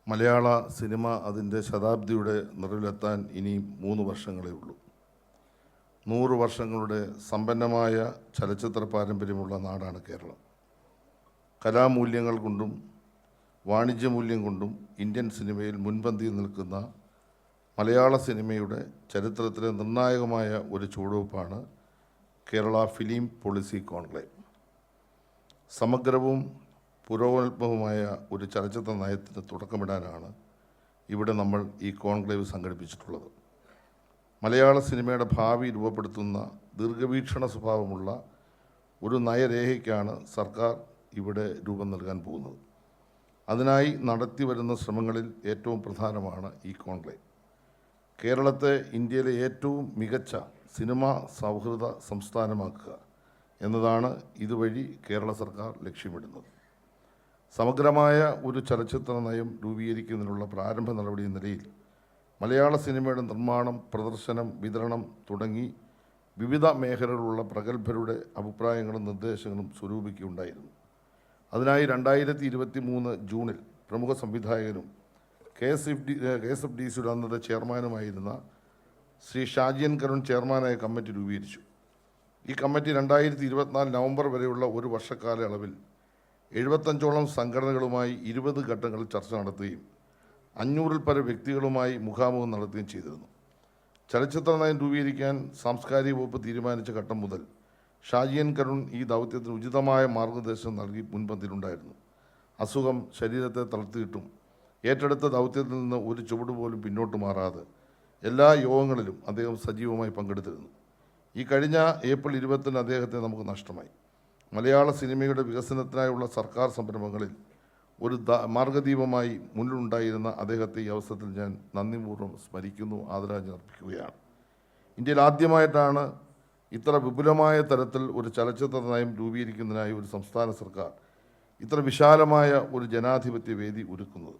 മലയാള cinema അതിൻ്റെ ശതാബ്ദിയുടെ നിറവിലെത്താൻ ഇനി 3 വർഷങ്ങളേ ഉള്ളൂ. 100 വർഷങ്ങളുടെ സമ്പന്നമായ ചലച്ചിത്ര പാരമ്പര്യമുള്ള നാടാണ് കേരളം. കലാമൂല്യങ്ങൾ കൊണ്ടും വാണിജ്യമൂല്യം കൊണ്ടും ഇന്ത്യൻ സിനിമയിൽ മുൻപന്തിയിൽ നിൽക്കുന്ന മലയാള സിനിമയുടെ ചരിത്രത്തിലെ നിർണായകമായ ഒരു ചുവടുവെപ്പാണ് കേരള ഫിലിം പോളിസി കോൺക്ലേവ്. സമഗ്രവും പുരോഗമനപരവുമായ ഒരു ചലച്ചിത്ര നയത്തിന് തുടക്കമിടാനാണ് ഇവിടെ നമ്മൾ ഈ കോൺക്ലേവ് സംഘടിപ്പിച്ചിട്ടുള്ളത്. മലയാള സിനിമയുടെ ഭാവി രൂപപ്പെടുത്തുന്ന ദീർഘവീക്ഷണ സ്വഭാവമുള്ള ഒരു നയരേഖയ്ക്കാണ് സർക്കാർ ഇവിടെ രൂപം നൽകാൻ പോകുന്നത്. അതിനായി നടത്തിവരുന്ന ശ്രമങ്ങളിൽ ഏറ്റവും പ്രധാനമാണ് ഈ കോൺക്ലേവ്. കേരളത്തെ ഇന്ത്യയിലെ ഏറ്റവും മികച്ച സിനിമാ സൗഹൃദ സംസ്ഥാനമാക്കുക എന്നതാണ് ഇതുവഴി കേരള സർക്കാർ ലക്ഷ്യമിടുന്നത്. സമഗ്രമായ ഒരു ചലച്ചിത്ര നയം രൂപീകരിക്കുന്നതിനുള്ള പ്രാരംഭ നടപടി എന്ന നിലയിൽ മലയാള സിനിമയുടെ നിർമ്മാണം, പ്രദർശനം, വിതരണം തുടങ്ങി വിവിധ മേഖലകളിലുള്ള പ്രഗത്ഭരുടെ അഭിപ്രായങ്ങളും നിർദ്ദേശങ്ങളും സ്വരൂപിക്കുകയുണ്ടായിരുന്നു. അതിനായി 2023 ജൂണിൽ പ്രമുഖ സംവിധായകനും KSFDC അന്നത്തെ ചെയർമാനുമായിരുന്ന ശ്രീ ഷാജിയൻ കരുൺ ചെയർമാനായ കമ്മിറ്റി രൂപീകരിച്ചു. ഈ കമ്മിറ്റി 2024 നവംബർ വരെയുള്ള ഒരു വർഷക്കാലയളവിൽ 75ഓളം സംഘടനകളുമായി 20 ഘട്ടങ്ങളിൽ ചർച്ച നടത്തുകയും 500-ൽ പരം വ്യക്തികളുമായി മുഖാമുഖം നടത്തുകയും ചെയ്തിരുന്നു. ചലച്ചിത്ര നയം രൂപീകരിക്കാൻ സാംസ്കാരിക വകുപ്പ് തീരുമാനിച്ച ഘട്ടം മുതൽ ഷാജിയൻ കരുൺ ഈ ദൗത്യത്തിന് ഉചിതമായ മാർഗനിർദ്ദേശം നൽകി മുൻപന്തിയിലുണ്ടായിരുന്നു. അസുഖം ശരീരത്തെ തളർത്തിയിട്ടും ഏറ്റെടുത്ത ദൗത്യത്തിൽ നിന്ന് ഒരു ചുവട് പോലും പിന്നോട്ട് മാറാതെ എല്ലാ യോഗങ്ങളിലും അദ്ദേഹം സജീവമായി പങ്കെടുത്തിരുന്നു. ഈ കഴിഞ്ഞ ഏപ്രിൽ 20 അദ്ദേഹത്തെ നമുക്ക് നഷ്ടമായി. മലയാള സിനിമയുടെ വികസനത്തിനായുള്ള സർക്കാർ സംരംഭങ്ങളിൽ ഒരു മാർഗദീപമായി മുന്നിലുണ്ടായിരുന്ന അദ്ദേഹത്തെ ഈ അവസരത്തിൽ ഞാൻ നന്ദിപൂർവ്വം സ്മരിക്കുന്നു, ആദരാഞ്ജലി അർപ്പിക്കുകയാണ്. ഇന്ത്യയിൽ ആദ്യമായിട്ടാണ് ഇത്ര വിപുലമായ തരത്തിൽ ഒരു ചലച്ചിത്ര നയം രൂപീകരിക്കുന്നതിനായി ഒരു സംസ്ഥാന സർക്കാർ ഇത്ര വിശാലമായ ഒരു ജനാധിപത്യ വേദി ഒരുക്കുന്നത്.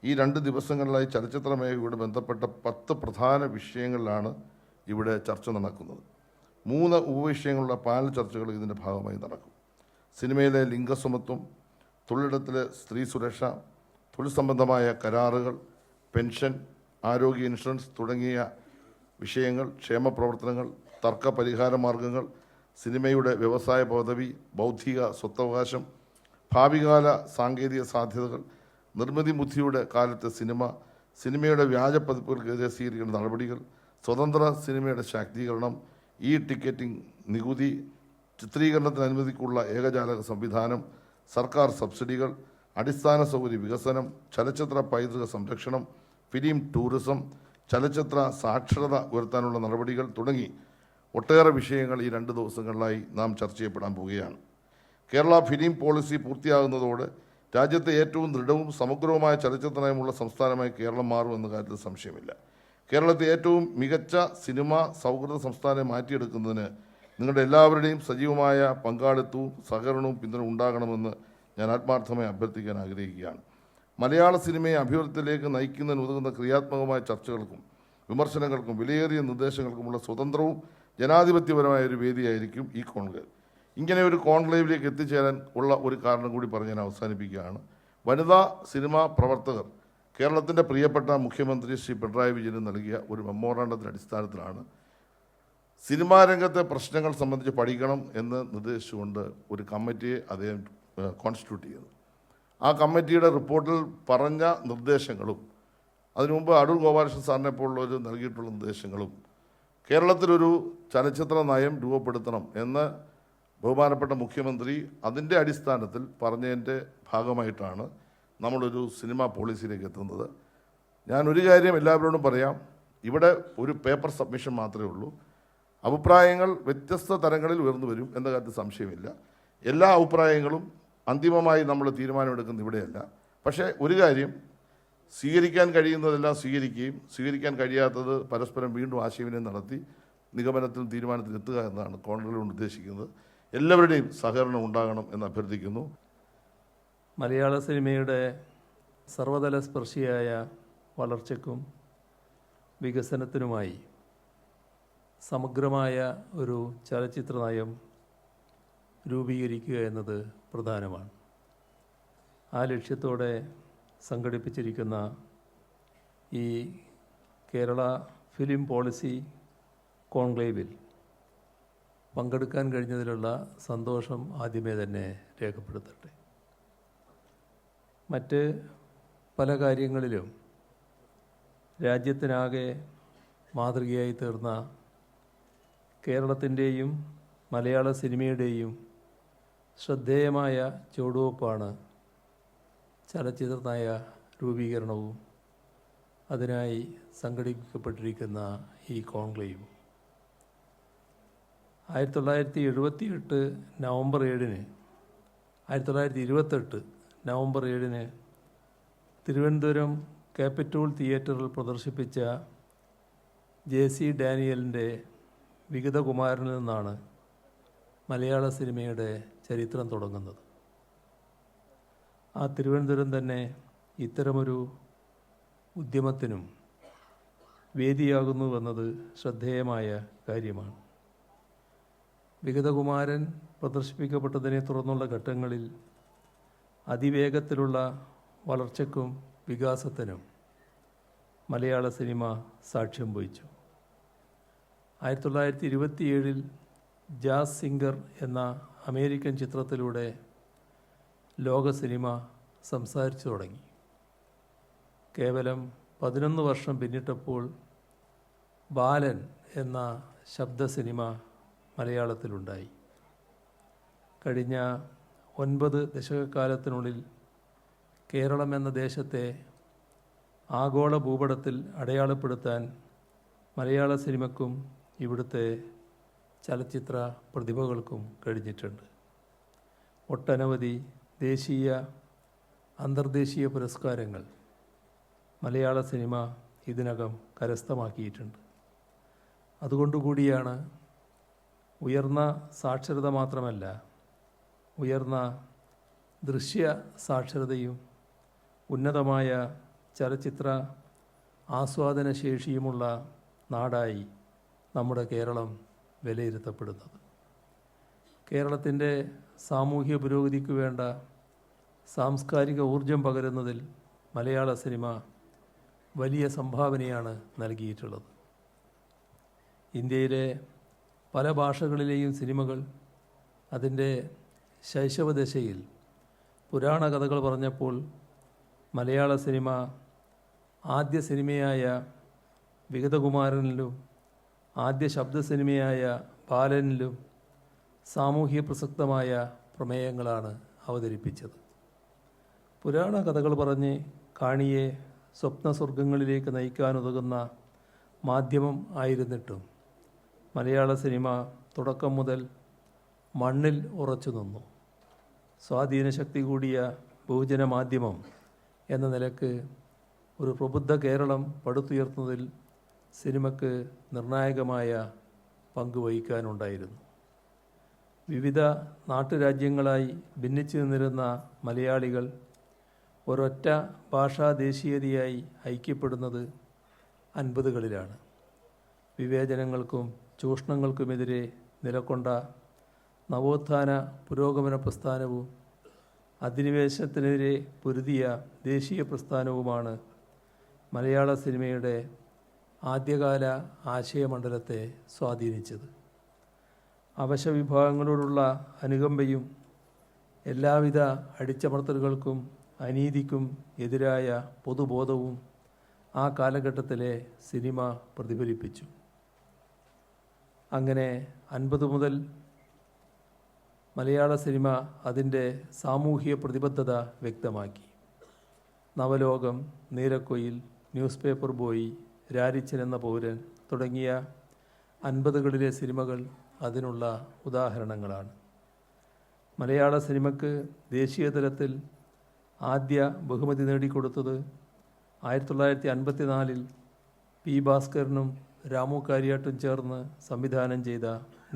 ഈ 2 ദിവസങ്ങളിലായി ചലച്ചിത്ര മേഖലയോട് ബന്ധപ്പെട്ട 10 പ്രധാന വിഷയങ്ങളിലാണ് ഇവിടെ ചർച്ച നടക്കുന്നത്. 3 ഉപവിഷയങ്ങളുള്ള പാനൽ ചർച്ചകൾ ഇതിൻ്റെ ഭാഗമായി നടക്കും. സിനിമയിലെ ലിംഗസമത്വം, തൊഴിലിടത്തിലെ സ്ത്രീ സുരക്ഷ, തൊഴിൽ സംബന്ധമായ കരാറുകൾ, പെൻഷൻ, ആരോഗ്യ ഇൻഷുറൻസ് തുടങ്ങിയ വിഷയങ്ങൾ, ക്ഷേമ പ്രവർത്തനങ്ങൾ, തർക്ക പരിഹാര മാർഗങ്ങൾ, സിനിമയുടെ വ്യവസായ പദവി, ബൗദ്ധിക സ്വത്തവകാശം, ഭാവികാല സാങ്കേതിക സാധ്യതകൾ, നിർമ്മിതി ബുദ്ധിയുടെ കാലത്തെ സിനിമയുടെ വ്യാജ പതിപ്പുകൾക്കെതിരെ സ്വീകരിക്കുന്ന നടപടികൾ, സ്വതന്ത്ര സിനിമയുടെ ശാക്തീകരണം, ടിക്കറ്റിംഗ് നികുതി, ചിത്രീകരണത്തിന് അനുമതിക്കുള്ള ഏകജാലക സംവിധാനം, സർക്കാർ സബ്സിഡികൾ, അടിസ്ഥാന സൗകര്യ വികസനം, ചലച്ചിത്ര പൈതൃക സംരക്ഷണം, ഫിലിം ടൂറിസം, ചലച്ചിത്ര സാക്ഷരത ഉയർത്താനുള്ള നടപടികൾ തുടങ്ങി ഒട്ടേറെ വിഷയങ്ങൾ ഈ 2 ദിവസങ്ങളിലായി നാം ചർച്ച ചെയ്യപ്പെടാൻ പോവുകയാണ്. കേരള ഫിലിം പോളിസി പൂർത്തിയാകുന്നതോടെ രാജ്യത്തെ ഏറ്റവും ദൃഢവും സമഗ്രവുമായ ചലച്ചിത്ര നയമുള്ള സംസ്ഥാനമായി കേരളം മാറും എന്ന കാര്യത്തിൽ സംശയമില്ല. കേരളത്തെ ഏറ്റവും മികച്ച സിനിമാ സൗഹൃദ സംസ്ഥാനം മാറ്റിയെടുക്കുന്നതിന് നിങ്ങളുടെ എല്ലാവരുടെയും സജീവമായ പങ്കാളിത്തവും സഹകരണവും പിന്തുണ ഉണ്ടാകണമെന്ന് ഞാൻ ആത്മാർത്ഥമായി അഭ്യർത്ഥിക്കാൻ ആഗ്രഹിക്കുകയാണ്. മലയാള സിനിമയെ അഭിവൃദ്ധിയിലേക്ക് നയിക്കുന്നതിന് ഉതകുന്ന ക്രിയാത്മകമായ ചർച്ചകൾക്കും വിമർശനങ്ങൾക്കും വിലയേറിയ നിർദ്ദേശങ്ങൾക്കുമുള്ള സ്വതന്ത്രവും ജനാധിപത്യപരമായ ഒരു വേദിയായിരിക്കും ഈ കോൺക്ലേവ്. ഇങ്ങനെ ഒരു കോൺക്ലേവിലേക്ക് എത്തിച്ചേരാൻ ഉള്ള ഒരു കാരണം കൂടി പറഞ്ഞ് ഞാൻ അവസാനിപ്പിക്കുകയാണ്. വനിതാ സിനിമാ പ്രവർത്തകർ കേരളത്തിൻ്റെ പ്രിയപ്പെട്ട മുഖ്യമന്ത്രി ശ്രീ പിണറായി വിജയന് നൽകിയ ഒരു മെമ്മോറാണ്ടത്തിൻ്റെ അടിസ്ഥാനത്തിലാണ് സിനിമാ രംഗത്തെ പ്രശ്നങ്ങൾ സംബന്ധിച്ച് പഠിക്കണം എന്ന് നിർദ്ദേശിച്ചുകൊണ്ട് ഒരു കമ്മിറ്റിയെ അദ്ദേഹം കോൺസ്റ്റിറ്റ്യൂട്ട് ചെയ്തു. ആ കമ്മിറ്റിയുടെ റിപ്പോർട്ടിൽ പറഞ്ഞ നിർദ്ദേശങ്ങളും അതിനു മുമ്പ് അടൂർ ഗോപാലകൃഷ്ണൻ സാറിനെ പോലുള്ളവർ നൽകിയിട്ടുള്ള നിർദ്ദേശങ്ങളും കേരളത്തിലൊരു ചലച്ചിത്ര നയം രൂപപ്പെടുത്തണം എന്ന് ബഹുമാനപ്പെട്ട മുഖ്യമന്ത്രി അതിൻ്റെ അടിസ്ഥാനത്തിൽ പറഞ്ഞതിൻ്റെ ഭാഗമായിട്ടാണ് നമ്മളൊരു സിനിമാ പോളിസിയിലേക്ക് എത്തുന്നത്. ഞാനൊരു കാര്യം എല്ലാവരോടും പറയാം, ഇവിടെ ഒരു പേപ്പർ സബ്മിഷൻ മാത്രമേ ഉള്ളൂ. അഭിപ്രായങ്ങൾ വ്യത്യസ്ത തരങ്ങളിൽ ഉയർന്നു വരും എന്ന കാര്യത്തിൽ സംശയമില്ല. എല്ലാ അഭിപ്രായങ്ങളും അന്തിമമായി നമ്മൾ തീരുമാനമെടുക്കുന്നത് ഇവിടെയല്ല. പക്ഷേ ഒരു കാര്യം, സ്വീകരിക്കാൻ കഴിയുന്നതെല്ലാം സ്വീകരിക്കുകയും സ്വീകരിക്കാൻ കഴിയാത്തത് പരസ്പരം വീണ്ടും ആശയവിനിമയം നടത്തി നിഗമനത്തിലും തീരുമാനത്തിലെത്തുക എന്നാണ് കോൺക്ലേവ് കൊണ്ട് ഉദ്ദേശിക്കുന്നത്. എല്ലാവരുടെയും സഹകരണം ഉണ്ടാകണം എന്ന് അഭ്യർത്ഥിക്കുന്നു. മലയാള സിനിമയുടെ സർവതല സ്പർശിയായ വളർച്ചയ്ക്കും വികസനത്തിനുമായി സമഗ്രമായ ഒരു ചലച്ചിത്ര നയം രൂപീകരിക്കുക എന്നത് പ്രധാനമാണ്. ആ ലക്ഷ്യത്തോടെ സംഘടിപ്പിച്ചിരിക്കുന്ന ഈ കേരള ഫിലിം പോളിസി കോൺക്ലേവിൽ പങ്കെടുക്കാൻ കഴിഞ്ഞതിലുള്ള സന്തോഷം ആദ്യമേ തന്നെ രേഖപ്പെടുത്തട്ടെ. മറ്റ് പല കാര്യങ്ങളിലും രാജ്യത്തിനാകെ മാതൃകയായി തീർന്ന കേരളത്തിൻ്റെയും മലയാള സിനിമയുടെയും ശ്രദ്ധേയമായ ചുവടുവെപ്പാണ് ചലച്ചിത്ര നയ രൂപീകരണവും അതിനായി സംഘടിപ്പിക്കപ്പെട്ടിരിക്കുന്ന ഈ കോൺക്ലേവും. 1978 നവംബർ 7-ന് 1928 നവംബർ 7-ന് തിരുവനന്തപുരം ക്യാപിറ്റോൾ തിയേറ്ററിൽ പ്രദർശിപ്പിച്ച JC ഡാനിയലിൻ്റെ വിഗതകുമാരനിൽ നിന്നാണ് മലയാള സിനിമയുടെ ചരിത്രം തുടങ്ങുന്നത്. ആ തിരുവനന്തപുരം തന്നെ ഇത്തരമൊരു ഉദ്യമത്തിനും വേദിയാകുന്നുവെന്നത് ശ്രദ്ധേയമായ കാര്യമാണ്. വിഗതകുമാരൻ പ്രദർശിപ്പിക്കപ്പെട്ടതിനെ തുടർന്നുള്ള ഘട്ടങ്ങളിൽ അതിവേഗത്തിലുള്ള വളർച്ചയ്ക്കും വികാസത്തിനും മലയാള സിനിമ സാക്ഷ്യം വഹിച്ചു. 1927 ജാസ് സിംഗർ എന്ന അമേരിക്കൻ ചിത്രത്തിലൂടെ ലോക സിനിമ സംസാരിച്ചു തുടങ്ങി. കേവലം 11 വർഷം പിന്നിട്ടപ്പോൾ ബാലൻ എന്ന ശബ്ദ സിനിമ മലയാളത്തിലുണ്ടായി. കഴിഞ്ഞ 9 ദശകക്കാലത്തിനുള്ളിൽ കേരളം എന്ന ദേശത്തെ ആഗോള ഭൂപടത്തിൽ അടയാളപ്പെടുത്താൻ മലയാള സിനിമയ്ക്കും ഇവിടുത്തെ ചലച്ചിത്ര പ്രതിഭകൾക്കും കഴിഞ്ഞിട്ടുണ്ട്. ഒട്ടനവധി ദേശീയ അന്തർദേശീയ പുരസ്കാരങ്ങൾ മലയാള സിനിമ ഇതിനകം കരസ്ഥമാക്കിയിട്ടുണ്ട്. അതുകൊണ്ടുകൂടിയാണ് ഉയർന്ന സാക്ഷരത മാത്രമല്ല, ഉയർന്ന ദൃശ്യ സാക്ഷരതയും ഉന്നതമായ ചലച്ചിത്ര ആസ്വാദന ശേഷിയുമുള്ള നാടായി നമ്മുടെ കേരളം വിലയിരുത്തപ്പെടുന്നത്. കേരളത്തിൻ്റെ സാമൂഹ്യ പുരോഗതിക്ക് വേണ്ട സാംസ്കാരിക ഊർജം പകരുന്നതിൽ മലയാള സിനിമ വലിയ സംഭാവനയാണ് നൽകിയിട്ടുള്ളത്. ഇന്ത്യയിലെ പല ഭാഷകളിലെയും സിനിമകൾ അതിൻ്റെ ശൈശവദശയിൽ പുരാണ കഥകൾ പറഞ്ഞപ്പോൾ മലയാള സിനിമ ആദ്യ സിനിമയായ വിഗതകുമാരനിലും ആദ്യ ശബ്ദ സിനിമയായ ബാലനിലും സാമൂഹ്യ പ്രസക്തമായ പ്രമേയങ്ങളാണ് അവതരിപ്പിച്ചത്. പുരാണ കഥകൾ പറഞ്ഞ് കാണിയെ സ്വപ്നസ്വർഗങ്ങളിലേക്ക് നയിക്കാനുതകുന്ന മാധ്യമം ആയിരുന്നിട്ടും മലയാള സിനിമ തുടക്കം മുതൽ മണ്ണിൽ ഉറച്ചു നിന്നു. സ്വാധീനശക്തി കൂടിയ ബഹുജന മാധ്യമം എന്ന നിലക്ക് ഒരു പ്രബുദ്ധ കേരളം പടുത്തുയർത്തുന്നതിൽ സിനിമയ്ക്ക് നിർണായകമായ പങ്ക് വഹിക്കാനുണ്ടായിരുന്നു. വിവിധ നാട്ടുരാജ്യങ്ങളായി ഭിന്നിച്ചു നിന്നിരുന്ന മലയാളികൾ ഒരൊറ്റ ഭാഷാ ദേശീയതയായി ഐക്യപ്പെടുന്നത് 50കളിലാണ്. വിവേചനങ്ങൾക്കും ചൂഷണങ്ങൾക്കുമെതിരെ നിലകൊണ്ട നവോത്ഥാന പുരോഗമന പ്രസ്ഥാനവും അധിനിവേശത്തിനെതിരെ പൊരുതിയ ദേശീയ പ്രസ്ഥാനവുമാണ് മലയാള സിനിമയുടെ ആദ്യകാല ആശയമണ്ഡലത്തെ സ്വാധീനിച്ചത്. അവശവിഭാഗങ്ങളോടുള്ള അനുകമ്പയും എല്ലാവിധ അടിച്ചമർത്തലുകൾക്കും അനീതിക്കും എതിരായ പൊതുബോധവും ആ കാലഘട്ടത്തിലെ സിനിമ പ്രതിഫലിപ്പിച്ചു. അങ്ങനെ 50 മുതൽ മലയാള സിനിമ അതിൻ്റെ സാമൂഹിക പ്രതിബദ്ധത വ്യക്തമാക്കി. നവലോകം, Neelakuyil, news paper boy, Rarichan എന്ന പൗരൻ തുടങ്ങിയ 50കളിലെ സിനിമകൾ അതിനുള്ള ഉദാഹരണങ്ങളാണ്. മലയാള സിനിമയ്ക്ക് ദേശീയ തലത്തിൽ ആദ്യ ബഹുമതി നേടിക്കൊടുത്തത് 1954 പി. ഭാസ്കരനും രാമു കാര്യാട്ടും ചേർന്ന് സംവിധാനം ചെയ്ത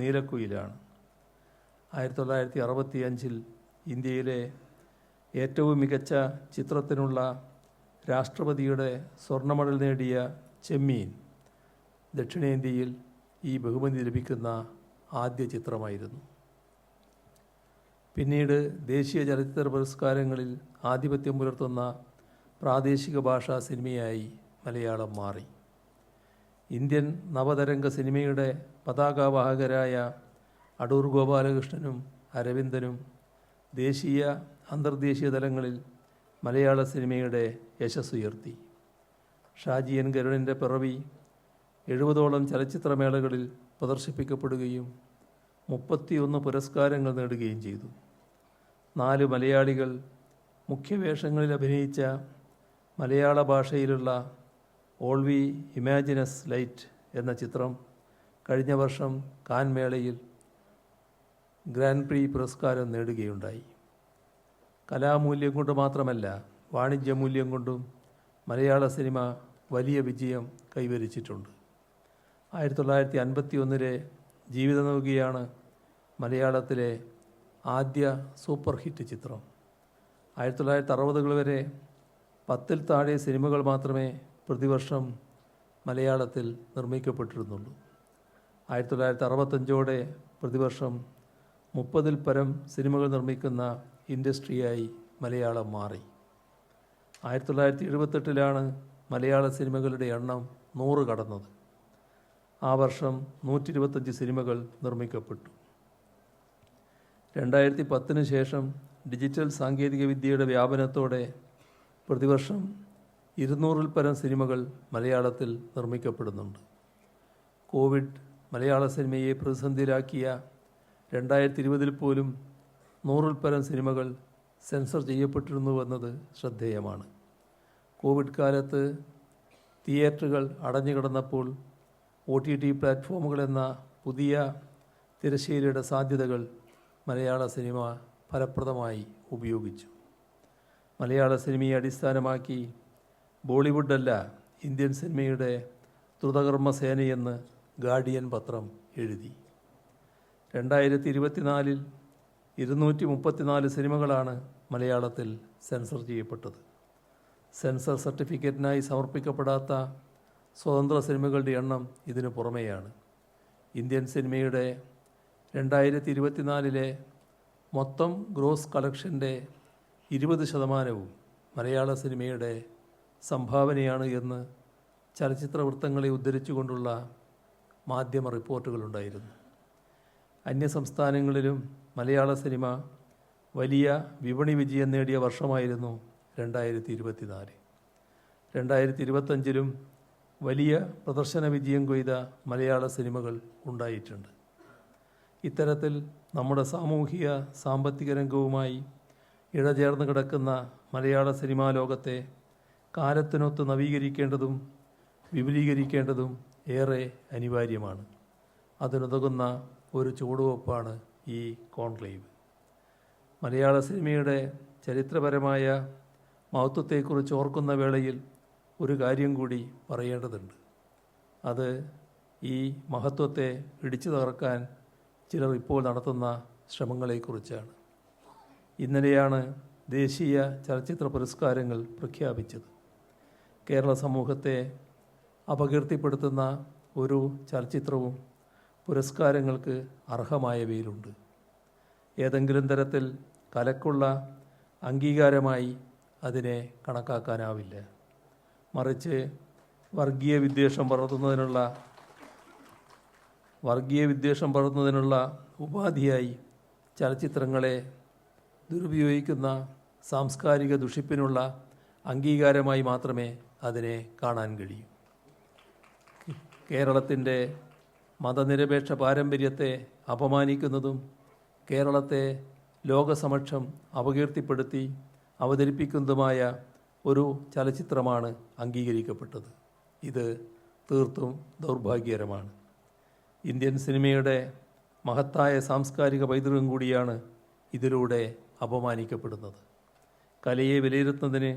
നീലക്കുയിലാണ്. 1965 ഇന്ത്യയിലെ ഏറ്റവും മികച്ച ചിത്രത്തിനുള്ള രാഷ്ട്രപതിയുടെ സ്വർണ്ണ മെഡൽ നേടിയ ചെമ്മീൻ ദക്ഷിണേന്ത്യയിൽ ഈ ബഹുമതി ലഭിക്കുന്ന ആദ്യ ചിത്രമായിരുന്നു. പിന്നീട് ദേശീയ ചലച്ചിത്ര പുരസ്കാരങ്ങളിൽ ആധിപത്യം പുലർത്തുന്ന പ്രാദേശിക ഭാഷാ സിനിമയായി മലയാളം മാറി. ഇന്ത്യൻ നവതരംഗ സിനിമയുടെ പതാകവാഹകരായ അടൂർ ഗോപാലകൃഷ്ണനും അരവിന്ദനും ദേശീയ അന്തർദേശീയ തലങ്ങളിൽ മലയാള സിനിമയുടെ യശസ്സുയർത്തി. ഷാജി എൻ കരുണിൻ്റെ പിറവി 70ഓളം ചലച്ചിത്രമേളകളിൽ പ്രദർശിപ്പിക്കപ്പെടുകയും 31 പുരസ്കാരങ്ങൾ നേടുകയും ചെയ്തു. 4 മലയാളികൾ മുഖ്യവേഷങ്ങളിൽ അഭിനയിച്ച മലയാള ഭാഷയിലുള്ള ഓൾ വി ഇമാജിനസ് ലൈറ്റ് എന്ന ചിത്രം കഴിഞ്ഞ വർഷം കാൻ മേളയിൽ ഗ്രാൻഡ് പ്രീ പുരസ്കാരം നേടുകയുണ്ടായി. കലാമൂല്യം കൊണ്ട് മാത്രമല്ല, വാണിജ്യമൂല്യം കൊണ്ടും മലയാള സിനിമ വലിയ വിജയം കൈവരിച്ചിട്ടുണ്ട്. 1951 ജീവിതനൗകിയാണ് മലയാളത്തിലെ ആദ്യ സൂപ്പർ ഹിറ്റ് ചിത്രം. 1960 വരെ 10-ൽ താഴെ സിനിമകൾ മാത്രമേ പ്രതിവർഷം മലയാളത്തിൽ നിർമ്മിക്കപ്പെട്ടിരുന്നുള്ളൂ. 1965 പ്രതിവർഷം 30-ൽ പരം സിനിമകൾ നിർമ്മിക്കുന്ന ഇൻഡസ്ട്രിയായി മലയാളം മാറി. 1978 മലയാള സിനിമകളുടെ എണ്ണം 100 കടന്നത്. ആ വർഷം 125 സിനിമകൾ നിർമ്മിക്കപ്പെട്ടു. 2010 ശേഷം ഡിജിറ്റൽ സാങ്കേതികവിദ്യയുടെ വ്യാപനത്തോടെ പ്രതിവർഷം 200-ൽ പരം സിനിമകൾ മലയാളത്തിൽ നിർമ്മിക്കപ്പെടുന്നുണ്ട്. കോവിഡ് മലയാള സിനിമയെ പ്രതിസന്ധിയിലാക്കിയ 2020 പോലും 100-ൽ പരം സിനിമകൾ സെൻസർ ചെയ്യപ്പെട്ടിരുന്നുവെന്നത് ശ്രദ്ധേയമാണ്. കോവിഡ് കാലത്ത് തിയേറ്ററുകൾ അടഞ്ഞുകിടന്നപ്പോൾ OTT പ്ലാറ്റ്ഫോമുകൾ എന്ന പുതിയ തിരശ്ശീലയുടെ സാധ്യതകൾ മലയാള സിനിമ ഫലപ്രദമായി ഉപയോഗിച്ചു. മലയാള സിനിമയെ അടിസ്ഥാനമാക്കി ബോളിവുഡല്ല ഇന്ത്യൻ സിനിമയുടെ ദ്രുതകർമ്മസേനയെന്ന് ഗാർഡിയൻ പത്രം എഴുതി. 2024 234 സിനിമകളാണ് മലയാളത്തിൽ സെൻസർ ചെയ്യപ്പെട്ടത്. സെൻസർ സർട്ടിഫിക്കറ്റിനായി സമർപ്പിക്കപ്പെടാത്ത സ്വതന്ത്ര സിനിമകളുടെ എണ്ണം ഇതിനു പുറമെയാണ്. ഇന്ത്യൻ സിനിമയുടെ 2024 മൊത്തം ഗ്രോസ് കളക്ഷൻ്റെ 20% മലയാള സിനിമയുടെ സംഭാവനയാണ് എന്ന് ചലച്ചിത്ര വൃത്തങ്ങളെ ഉദ്ധരിച്ചുകൊണ്ടുള്ള മാധ്യമ റിപ്പോർട്ടുകളുണ്ടായിരുന്നു. അന്യസംസ്ഥാനങ്ങളിലും മലയാള സിനിമ വലിയ വിപണി വിജയം നേടിയ വർഷമായിരുന്നു 2024. 2025 വലിയ പ്രദർശന വിജയം കൊയ്ത മലയാള സിനിമകൾ ഉണ്ടായിട്ടുണ്ട്. ഇത്തരത്തിൽ നമ്മുടെ സാമൂഹിക സാമ്പത്തിക രംഗവുമായി ഇഴചേർന്ന് കിടക്കുന്ന മലയാള സിനിമാ ലോകത്തെ കാലത്തിനൊത്ത് നവീകരിക്കേണ്ടതും വിപുലീകരിക്കേണ്ടതും ഏറെ അനിവാര്യമാണ്. അതിനുതകുന്ന ഒരു ചുവടുവെപ്പാണ് ഈ കോൺക്ലേവ്. മലയാള സിനിമയുടെ ചരിത്രപരമായ മഹത്വത്തെക്കുറിച്ച് ഓർക്കുന്ന വേളയിൽ ഒരു കാര്യം കൂടി പറയേണ്ടതുണ്ട്. അത് ഈ മഹത്വത്തെ ഇടിച്ചു തകർക്കാൻ ചിലർ ഇപ്പോൾ നടത്തുന്ന ശ്രമങ്ങളെക്കുറിച്ചാണ്. ഇന്നലെയാണ് ദേശീയ ചലച്ചിത്ര പുരസ്കാരങ്ങൾ പ്രഖ്യാപിച്ചത്. കേരള സമൂഹത്തെ അപകീർത്തിപ്പെടുത്തുന്ന ഒരു ചലച്ചിത്രവും പുരസ്കാരങ്ങൾക്ക് അർഹമായവയിലുണ്ട്. ഏതെങ്കിലും തരത്തിൽ കലക്കുള്ള അംഗീകാരമായി അതിനെ കണക്കാക്കാനാവില്ല. മറിച്ച് വർഗീയ വിദ്വേഷം പടർത്തുന്നതിനുള്ള ഉപാധിയായി ചലച്ചിത്രങ്ങളെ ദുരുപയോഗിക്കുന്ന സാംസ്കാരിക ദുഷിപ്പിനുള്ള അംഗീകാരമായി മാത്രമേ അതിനെ കാണാൻ കഴിയൂ. കേരളത്തിൻ്റെ മതനിരപേക്ഷ പാരമ്പര്യത്തെ അപമാനിക്കുന്നതും കേരളത്തെ ലോകസമക്ഷം അപകീർത്തിപ്പെടുത്തി അവതരിപ്പിക്കുന്നതുമായ ഒരു ചലച്ചിത്രമാണ് അംഗീകരിക്കപ്പെട്ടത്. ഇത് തീർത്തും ദൗർഭാഗ്യകരമാണ്. ഇന്ത്യൻ സിനിമയുടെ മഹത്തായ സാംസ്കാരിക പൈതൃകം കൂടിയാണ് ഇതിലൂടെ അപമാനിക്കപ്പെടുന്നത്. കലയെ വിലയിരുത്തുന്നതിന്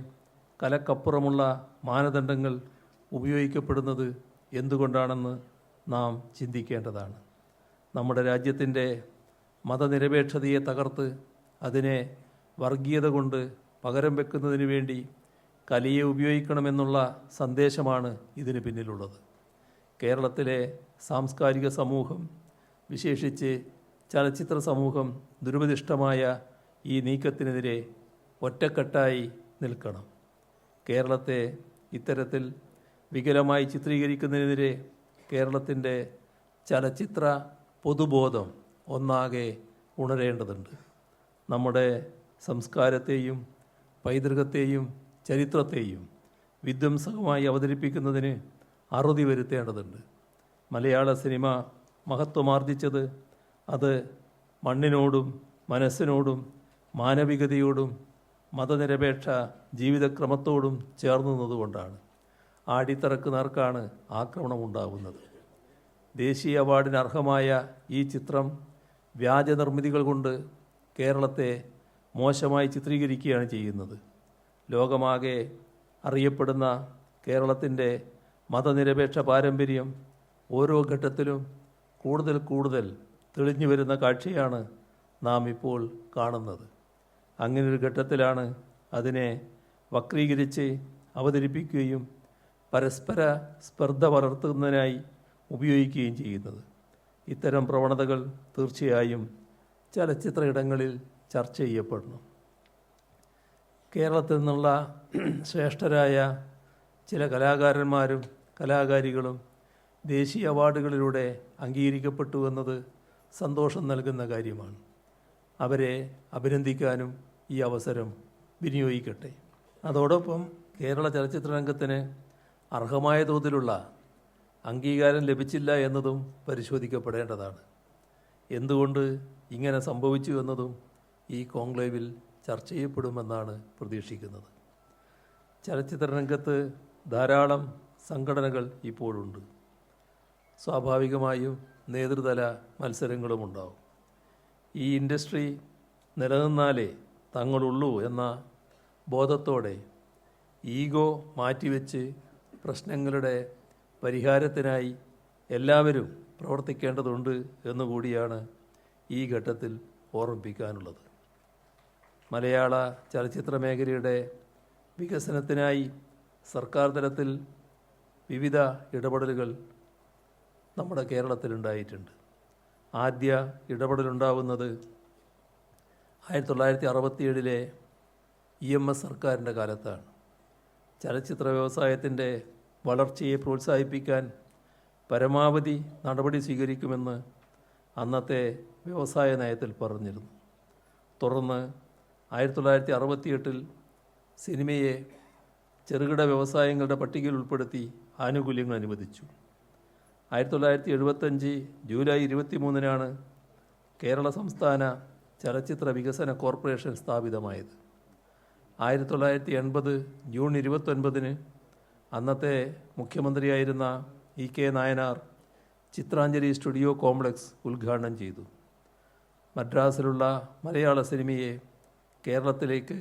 കലക്കപ്പുറമുള്ള മാനദണ്ഡങ്ങൾ ഉപയോഗിക്കപ്പെടുന്നത് എന്തുകൊണ്ടാണെന്ന് നാം ചിന്തിക്കേണ്ടതാണ്. നമ്മുടെ രാജ്യത്തിൻ്റെ മതനിരപേക്ഷതയെ തകർത്ത് അതിനെ വർഗീയത കൊണ്ട് പകരം വെക്കുന്നതിന് വേണ്ടി കലയെ ഉപയോഗിക്കണമെന്നുള്ള സന്ദേശമാണ് ഇതിന് പിന്നിലുള്ളത്. കേരളത്തിലെ സാംസ്കാരിക സമൂഹം, വിശേഷിച്ച് ചലച്ചിത്ര സമൂഹം ദുരുപദിഷ്ടമായ ഈ നീക്കത്തിനെതിരെ ഒറ്റക്കെട്ടായി നിൽക്കണം. കേരളത്തെ ഇത്തരത്തിൽ വികലമായി ചിത്രീകരിക്കുന്നതിനെതിരെ കേരളത്തിൻ്റെ ചലച്ചിത്ര പൊതുബോധം ഒന്നാകെ ഉണരേണ്ടതുണ്ട്. നമ്മുടെ സംസ്കാരത്തെയും പൈതൃകത്തെയും ചരിത്രത്തെയും വിധ്വംസകമായി അവതരിപ്പിക്കുന്നതിന് അറുതി വരുത്തേണ്ടതുണ്ട്. മലയാള സിനിമ മഹത്വമാർജിച്ചത് അത് മണ്ണിനോടും മനസ്സിനോടും മാനവികതയോടും മതനിരപേക്ഷ ജീവിതക്രമത്തോടും ചേർന്നു നിന്നതുകൊണ്ടാണ്. ആടിത്തറക്കുന്നവർക്കാണ് ആക്രമണം ഉണ്ടാകുന്നത്. ദേശീയ അവാർഡിന് അർഹമായ ഈ ചിത്രം വ്യാജ നിർമ്മിതികൾ കൊണ്ട് കേരളത്തെ മോശമായി ചിത്രീകരിക്കുകയാണ് ചെയ്യുന്നത്. ലോകമാകെ അറിയപ്പെടുന്ന കേരളത്തിൻ്റെ മതനിരപേക്ഷ പാരമ്പര്യം ഓരോ ഘട്ടത്തിലും കൂടുതൽ കൂടുതൽ തെളിഞ്ഞു വരുന്ന കാഴ്ചയാണ് നാം ഇപ്പോൾ കാണുന്നത്. അങ്ങനൊരു ഘട്ടത്തിലാണ് അതിനെ വക്രീകരിച്ച് അവതരിപ്പിക്കുകയും പരസ്പര സ്പർദ്ധ വളർത്തുന്നതിനായി ഉപയോഗിക്കുകയും ചെയ്യുന്നത്. ഇത്തരം പ്രവണതകൾ തീർച്ചയായും ചലച്ചിത്ര ഇടങ്ങളിൽ ചർച്ച ചെയ്യപ്പെടണം. കേരളത്തിൽ നിന്നുള്ള ശ്രേഷ്ഠരായ ചില കലാകാരന്മാരും കലാകാരികളും ദേശീയ അവാർഡുകളിലൂടെ അംഗീകരിക്കപ്പെട്ടു എന്നത് സന്തോഷം നൽകുന്ന കാര്യമാണ്. അവരെ അഭിനന്ദിക്കാനും ഈ അവസരം വിനിയോഗിക്കട്ടെ. അതോടൊപ്പം കേരള ചലച്ചിത്ര രംഗത്തിന് അർഹമായ തോതിലുള്ള അംഗീകാരം ലഭിച്ചില്ല എന്നതും പരിശോധിക്കപ്പെടേണ്ടതാണ്. എന്തുകൊണ്ട് ഇങ്ങനെ സംഭവിച്ചു എന്നതും ഈ കോൺക്ലേവിൽ ചർച്ച ചെയ്യപ്പെടുമെന്നാണ് പ്രതീക്ഷിക്കുന്നത്. ചലച്ചിത്ര രംഗത്ത് ധാരാളം സംഘടനകൾ ഇപ്പോഴുണ്ട്. സ്വാഭാവികമായും നേതൃതല മത്സരങ്ങളും ഉണ്ടാവും. ഈ ഇൻഡസ്ട്രി നിലനിന്നാലേ തങ്ങളുള്ളൂ എന്ന ബോധത്തോടെ ഈഗോ മാറ്റിവെച്ച് പ്രശ്നങ്ങളുടെ പരിഹാരത്തിനായി എല്ലാവരും പ്രവർത്തിക്കേണ്ടതുണ്ട് എന്നുകൂടിയാണ് ഈ ഘട്ടത്തിൽ ഓർമ്മിപ്പിക്കാനുള്ളത്. മലയാള ചലച്ചിത്ര മേഖലയുടെ വികസനത്തിനായി സർക്കാർ തലത്തിൽ വിവിധ ഇടപെടലുകൾ നമ്മുടെ കേരളത്തിലുണ്ടായിട്ടുണ്ട്. ആദ്യ ഇടപെടലുണ്ടാവുന്നത് 1967 EMS സർക്കാരിൻ്റെ കാലത്താണ്. ചലച്ചിത്ര വ്യവസായത്തിൻ്റെ വളർച്ചയെ പ്രോത്സാഹിപ്പിക്കാൻ പരമാവധി നടപടി സ്വീകരിക്കുമെന്ന് അന്നത്തെ വ്യവസായ നയത്തിൽ പറഞ്ഞിരുന്നു. തുടർന്ന് 1968 സിനിമയെ ചെറുകിട വ്യവസായങ്ങളുടെ പട്ടികയിൽ ഉൾപ്പെടുത്തി ആനുകൂല്യങ്ങൾ അനുവദിച്ചു. 1975 ജൂലൈ 23 കേരള സംസ്ഥാന ചലച്ചിത്ര വികസന കോർപ്പറേഷൻ സ്ഥാപിതമായത്. 1980 ജൂൺ 29 അന്നത്തെ മുഖ്യമന്ത്രിയായിരുന്ന EK Nayanar Chitranjali studio complex ഉദ്ഘാടനം ചെയ്തു. മദ്രാസിലുള്ള മലയാള സിനിമയെ കേരളത്തിലേക്ക്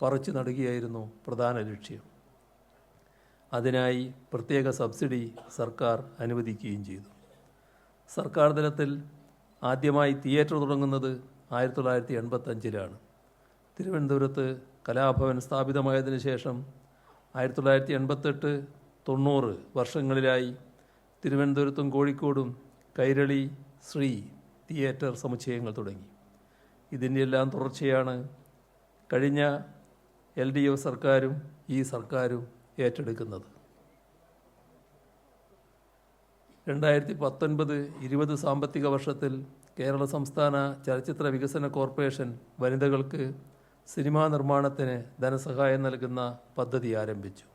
പറിച്ചു നടുകയായിരുന്നു പ്രധാന ലക്ഷ്യം. അതിനായി പ്രത്യേക സബ്സിഡി സർക്കാർ അനുവദിക്കുകയും ചെയ്തു. സർക്കാർ തലത്തിൽ ആദ്യമായി തിയേറ്റർ തുടങ്ങുന്നത് 1985 തിരുവനന്തപുരത്ത് കലാഭവൻ സ്ഥാപിതമായതിനു ശേഷം 1988, 90 വർഷങ്ങളിലായി തിരുവനന്തപുരത്തും കോഴിക്കോടും കൈരളി, ശ്രീ തിയേറ്റർ സമുച്ചയങ്ങൾ തുടങ്ങി. ഇതിൻ്റെ എല്ലാം തുടർച്ചയാണ് കഴിഞ്ഞ LDF സർക്കാരും ഈ സർക്കാരും ഏറ്റെടുക്കുന്നത്. 2019-20 സാമ്പത്തിക വർഷത്തിൽ കേരള സംസ്ഥാന ചലച്ചിത്ര വികസന കോർപ്പറേഷൻ വനിതകൾക്ക് സിനിമാ നിർമ്മാണത്തിന് ധനസഹായം നൽകുന്ന പദ്ധതി ആരംഭിച്ചു.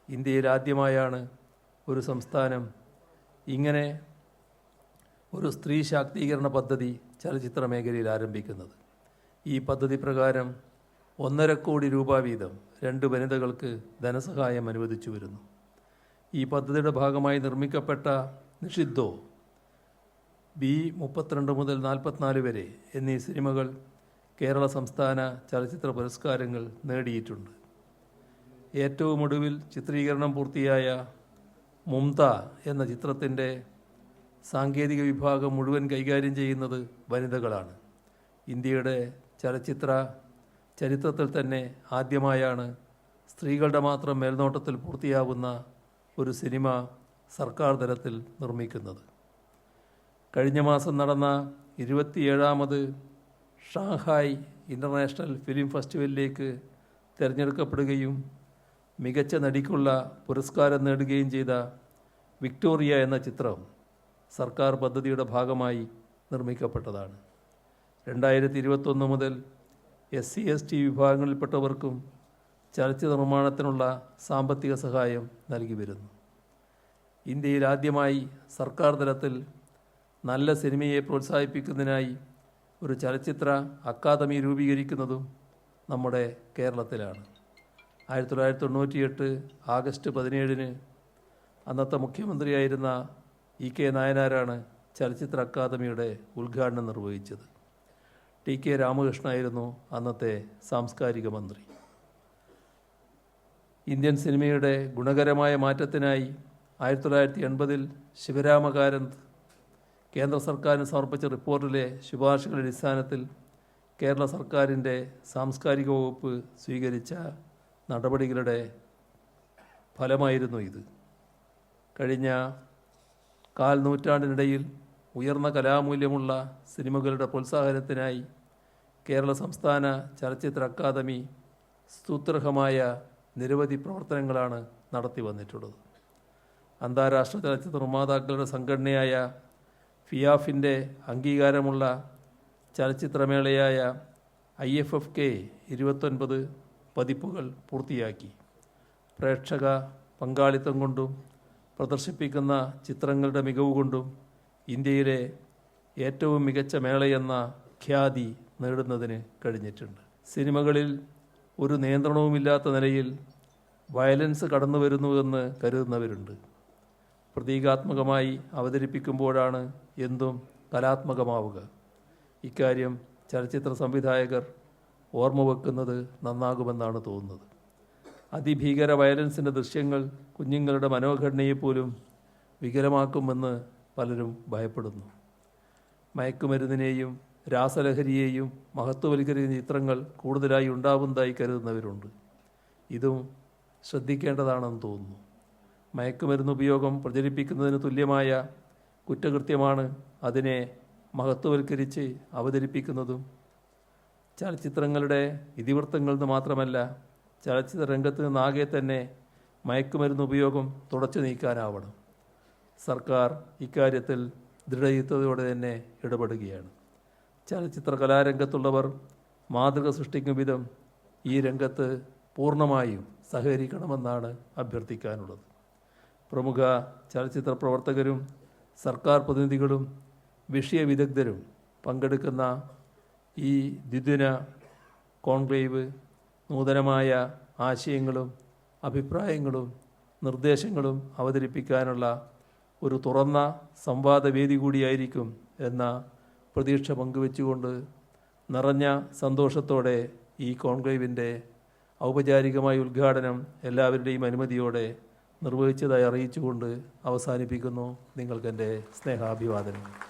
ഇന്ത്യയിൽ ആദ്യമായാണ് ഒരു സംസ്ഥാനം ഇങ്ങനെ ഒരു സ്ത്രീ ശാക്തീകരണ പദ്ധതി ചലച്ചിത്ര മേഖലയിൽ ആരംഭിക്കുന്നത്. ഈ പദ്ധതി പ്രകാരം 1.5 കോടി രൂപ വീതം 2 വനിതകൾക്ക് ധനസഹായം അനുവദിച്ചു വരുന്നു. ഈ പദ്ധതിയുടെ ഭാഗമായി നിർമ്മിക്കപ്പെട്ട നിഷിദ്ധോ, B32 മുതൽ 44 വരെ എന്നീ സിനിമകൾ കേരള സംസ്ഥാന ചലച്ചിത്ര പുരസ്കാരങ്ങൾ നേടിയിട്ടുണ്ട്. ഏറ്റവും ഒടുവിൽ ചിത്രീകരണം പൂർത്തിയായ മുംത എന്ന ചിത്രത്തിൻ്റെ സാങ്കേതിക വിഭാഗം മുഴുവൻ കൈകാര്യം ചെയ്യുന്നത് വനിതകളാണ്. ഇന്ത്യയുടെ ചരിത്രത്തിൽ തന്നെ ആദ്യമായാണ് സ്ത്രീകളുടെ മാത്രം മേൽനോട്ടത്തിൽ പൂർത്തിയാവുന്ന ഒരു സിനിമ സർക്കാർ തലത്തിൽ നിർമ്മിക്കുന്നത്. കഴിഞ്ഞ മാസം നടന്ന 27ാമത് ഷാങ്ഹായ് ഇൻ്റർനാഷണൽ ഫിലിം ഫെസ്റ്റിവലിലേക്ക് തിരഞ്ഞെടുക്കപ്പെടുകയും മികച്ച നടിക്കുള്ള പുരസ്കാരം നേടുകയും ചെയ്ത വിക്ടോറിയ എന്ന ചിത്രം സർക്കാർ പദ്ധതിയുടെ ഭാഗമായി നിർമ്മിക്കപ്പെട്ടതാണ്. 2021 മുതൽ SC/ST വിഭാഗങ്ങളിൽപ്പെട്ടവർക്കും ചലച്ചിത്ര നിർമ്മാണത്തിനുള്ള സാമ്പത്തിക സഹായം നൽകി വരുന്നു. ഇന്ത്യയിൽ ആദ്യമായി സർക്കാർ തലത്തിൽ നല്ല സിനിമയെ പ്രോത്സാഹിപ്പിക്കുന്നതിനായി ഒരു ചലച്ചിത്ര അക്കാദമി രൂപീകരിക്കുന്നതും നമ്മുടെ കേരളത്തിലാണ്. 1998 ആഗസ്റ്റ് 17 അന്നത്തെ മുഖ്യമന്ത്രിയായിരുന്ന EK നായനാരാണ് ചലച്ചിത്ര അക്കാദമിയുടെ ഉദ്ഘാടനം നിർവഹിച്ചത്. TK രാമകൃഷ്ണനായിരുന്നു അന്നത്തെ സാംസ്കാരിക മന്ത്രി. ഇന്ത്യൻ സിനിമയുടെ ഗുണകരമായ മാറ്റത്തിനായി 1980 ശിവരാമകാരന്ത് കേന്ദ്ര സർക്കാരിന് സമർപ്പിച്ച റിപ്പോർട്ടിലെ ശുപാർശകളുടെ അടിസ്ഥാനത്തിൽ കേരള സർക്കാരിൻ്റെ സാംസ്കാരിക വകുപ്പ് സ്വീകരിച്ച നടപടികളുടെ ഫലമായിരുന്നു ഇത്. കഴിഞ്ഞ കാൽ നൂറ്റാണ്ടിനിടയിൽ ഉയർന്ന കലാമൂല്യമുള്ള സിനിമകളുടെ പ്രോത്സാഹനത്തിനായി കേരള സംസ്ഥാന ചലച്ചിത്ര അക്കാദമി സ്തുത്യർഹമായ നിരവധി പ്രവർത്തനങ്ങളാണ് നടത്തി വന്നിട്ടുള്ളത്. അന്താരാഷ്ട്ര ചലച്ചിത്ര നിർമ്മാതാക്കളുടെ സംഘടനയായ ഫിയാഫിൻ്റെ അംഗീകാരമുള്ള ചലച്ചിത്രമേളയായ IFFK 29 പതിപ്പുകൾ പൂർത്തിയാക്കി. പ്രേക്ഷക പങ്കാളിത്തം കൊണ്ടും പ്രദർശിപ്പിക്കുന്ന ചിത്രങ്ങളുടെ മികവ് കൊണ്ടും ഇന്ത്യയിലെ ഏറ്റവും മികച്ച മേളയെന്ന ഖ്യാതി നേടുന്നതിന് കഴിഞ്ഞിട്ടുണ്ട്. സിനിമകളിൽ ഒരു നിയന്ത്രണവുമില്ലാത്ത നിലയിൽ വയലൻസ് കടന്നു വരുന്നുവെന്ന് കരുതുന്നവരുണ്ട്. പ്രതീകാത്മകമായി അവതരിപ്പിക്കുമ്പോഴാണ് എന്തും കലാത്മകമാവുക. ഇക്കാര്യം ചലച്ചിത്ര സംവിധായകർ ഓർമ്മ വെക്കുന്നത് നന്നാകുമെന്നാണ് തോന്നുന്നത്. അതിഭീകര വയലൻസിൻ്റെ ദൃശ്യങ്ങൾ കുഞ്ഞുങ്ങളുടെ മനോഘടനയെപ്പോലും വികലമാക്കുമെന്ന് പലരും ഭയപ്പെടുന്നു. മയക്കുമരുന്നിനെയും രാസലഹരിയെയും മഹത്വവൽക്കരിക്കുന്ന ചിത്രങ്ങൾ കൂടുതലായി ഉണ്ടാവുന്നതായി കരുതുന്നവരുണ്ട്. ഇതും ശ്രദ്ധിക്കേണ്ടതാണെന്ന് തോന്നുന്നു. മയക്കുമരുന്ന് ഉപയോഗം പ്രചരിപ്പിക്കുന്നതിന് തുല്യമായ കുറ്റകൃത്യമാണ് അതിനെ മഹത്വവൽക്കരിച്ച് അവതരിപ്പിക്കുന്നതും. ചലച്ചിത്രങ്ങളുടെ ഇതിവൃത്തങ്ങളിൽ നിന്ന് മാത്രമല്ല, ചലച്ചിത്ര രംഗത്ത് നിന്നാകെ തന്നെ മയക്കുമരുന്ന് ഉപയോഗം തുടച്ചു നീക്കാനാവണം. സർക്കാർ ഇക്കാര്യത്തിൽ ദൃഢചിത്തതയോടെ തന്നെ ഇടപെടുകയാണ്. ചലച്ചിത്ര കലാരംഗത്തുള്ളവർ മാതൃക സൃഷ്ടിക്കും വിധം ഈ രംഗത്ത് പൂർണ്ണമായും സഹകരിക്കണമെന്നാണ് അഭ്യർത്ഥിക്കാനുള്ളത്. പ്രമുഖ ചലച്ചിത്ര പ്രവർത്തകരും സർക്കാർ പ്രതിനിധികളും വിഷയവിദഗ്ധരും പങ്കെടുക്കുന്ന ഈ ദ്വിദിന കോൺക്ലേവ് നൂതനമായ ആശയങ്ങളും അഭിപ്രായങ്ങളും നിർദ്ദേശങ്ങളും അവതരിപ്പിക്കാനുള്ള ഒരു തുറന്ന സംവാദവേദി കൂടിയായിരിക്കും എന്ന പ്രതീക്ഷ പങ്കുവെച്ചുകൊണ്ട് നിറഞ്ഞ സന്തോഷത്തോടെ ഈ കോൺക്ലേവിൻ്റെ ഔപചാരികമായ ഉദ്ഘാടനം എല്ലാവരുടെയും അനുമതിയോടെ നിർവഹിച്ചതായി അറിയിച്ചുകൊണ്ട് അവസാനിപ്പിക്കുന്നു. നിങ്ങൾക്കെൻ്റെ സ്നേഹാഭിവാദനങ്ങൾ.